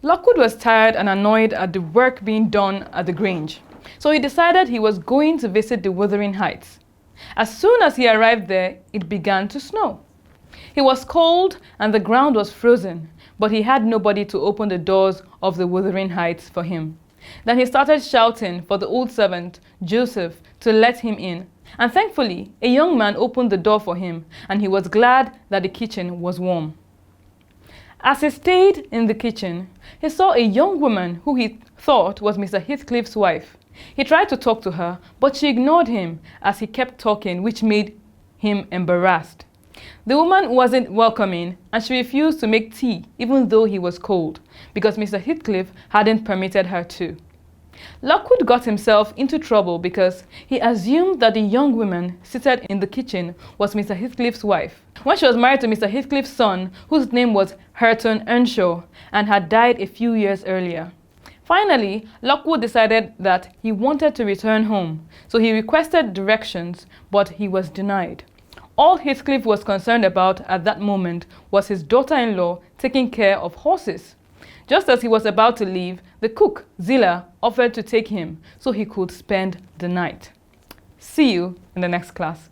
Lockwood was tired and annoyed at the work being done at the Grange, so he decided he was going to visit the Wuthering Heights. As soon as he arrived there, it began to snow. He was cold and the ground was frozen, but he had nobody to open the doors of the Wuthering Heights for him. Then he started shouting for the old servant, Joseph, to let him in. And thankfully, a young man opened the door for him, and he was glad that the kitchen was warm. As he stayed in the kitchen, he saw a young woman who he thought was Mr. Heathcliff's wife. He tried to talk to her, but she ignored him as he kept talking, which made him embarrassed. The woman wasn't welcoming, and she refused to make tea even though he was cold, because Mr. Heathcliff hadn't permitted her to. Lockwood got himself into trouble because he assumed that the young woman seated in the kitchen was Mr. Heathcliff's wife, when she was married to Mr. Heathcliff's son, whose name was Hareton Earnshaw and had died a few years earlier. Finally, Lockwood decided that he wanted to return home, so he requested directions, but he was denied. All Heathcliff was concerned about at that moment was his daughter-in-law taking care of horses. Just as he was about to leave, the cook, Zillah, offered to take him so he could spend the night. See you in the next class.